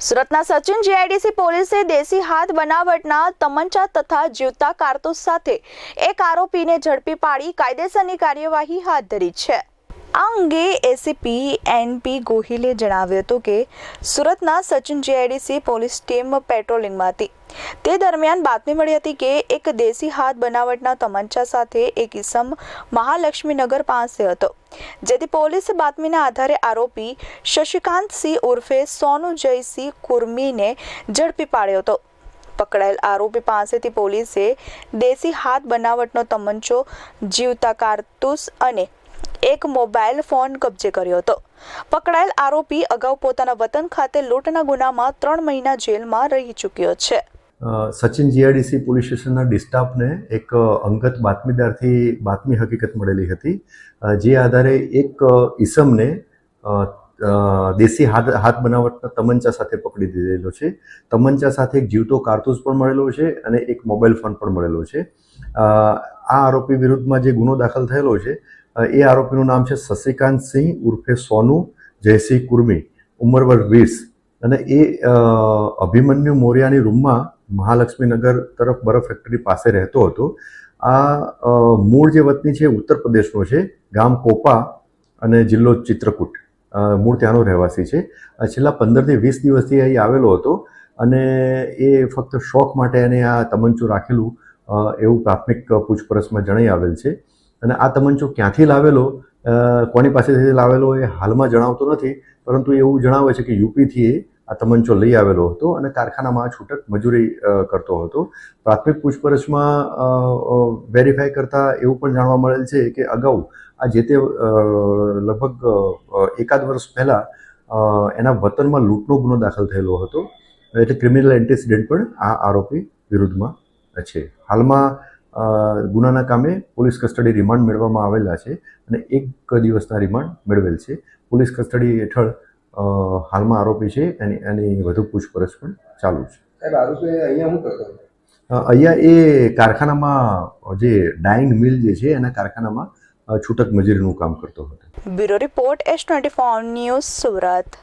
સુરતના સચિન જીઆઈડીસી પોલીસે દેશી હાથ બનાવટના તમંચા તથા જીવતા કારતૂસ સાથે એક આરોપીને ઝડપી પાડી કાયદેસરની કાર્યવાહી હાથ ધરી છે। આ અંગે એસીપી એનપી ગોહિલે જણાવ્યું હતું કે સુરતના સચિન જીઆઈડીસી પોલીસ ટીમ પેટ્રોલિંગમાં હતી। તે દરમિયાન બાતમી મળી હતી કે એક દેશી હાથ બનાવટના તમંચા સાથે એક ઇસમ મહાલક્ષ્મીનગર પાસે હતો, જેથી પોલીસે બાતમીના આધારે આરોપી શશિકાંતસિંહ ઉર્ફે સોનુ જયસિંહ કુર્મીને ઝડપી પાડ્યો હતો। પકડાયેલ આરોપી પાસેથી પોલીસે દેશી હાથ બનાવટનો તમંચો, જીવતા કારતૂસ અને એક મોબાઈલ ફોન કબજે કર્યો હતો। પકડાયેલ આરોપી અગાઉ પોતાના વતન ખાતે લૂંટના ગુનામાં 3 મહિના જેલમાં રહી ચૂક્યો છે। સચિન જીઆઈડીસી પોલીસ સ્ટેશનના ડિસ્ટાફને એક અંગત બાતમીદારથી બાતમી હકીકત મળેલી હતી, જે આધારે એક ઈસમને દેશી હાથ બનાવટના તમંચા સાથે પકડી દીધેલો છે। તમંચા સાથે એક જીવતો કારતૂસ પણ મળેલો છે અને એક મોબાઈલ ફોન પણ મળેલો છે। આ આરોપી વિરુદ્ધમાં જે ગુનો દાખલ થયેલો છે એ આરોપીનું નામ છે શશિકાંતસિંહ ઉર્ફે સોનુ જયસિંહ કુર્મી, ઉંમર વર્ષ 20, અને એ અભિમન્યુ મોર્યાની રૂમમાં મહાલક્ષ્મીનગર તરફ બરફ ફેક્ટરી પાસે રહેતો હતો। આ મૂળ જે વતની છે ઉત્તર પ્રદેશનો છે, ગામ કોપા અને જિલ્લો ચિત્રકૂટ, મૂળ ત્યાંનો રહેવાસી છે। છેલ્લા 15 થી 20 દિવસથી અહીં આવેલો હતો અને એ ફક્ત શોખ માટે એને આ તમંચો રાખેલું એવું પ્રાથમિક પૂછપરછમાં જણાઈ આવેલ છે। અને આ તમંચો ક્યાંથી લાવેલો, કોની પાસેથી લાવેલો એ હાલમાં જણાવતો નથી, પરંતુ એવું જણાવે છે કે યુપીથી એ આ તમંચો લઈ આવેલો હતો અને કારખાનામાં છૂટક મજૂરી કરતો હતો। પ્રાથમિક પૂછપરછમાં વેરીફાઈ કરતા એવું પણ જાણવા મળેલ છે કે અગાઉ આ જે તે લગભગ 1 વર્ષ પહેલાં એના વતનમાં લૂંટનો ગુનો દાખલ થયેલો હતો, એટલે ક્રિમિનલ એન્ટિસિડન્ટ પણ આ આરોપી વિરુદ્ધમાં છે। હાલમાં ગુનાના કામે પોલીસ કસ્ટડી રિમાન્ડ મેળવવામાં આવેલા છે અને 1 દિવસના રિમાન્ડ મેળવેલ છે। પોલીસ કસ્ટડી હેઠળ હાલમાં આરોપી છે, એની વધુ પૂછપરછ પણ ચાલુ છે। સાહેબ, આરોપી અહીંયા શું કરતો હતો? અહીંયા એ કારખાનામાં જે ડાઇંગ મિલ જે છે એના કારખાનામાં છૂટક મજૂરીનું કામ કરતો હતો। Bureau report S24 news Surat.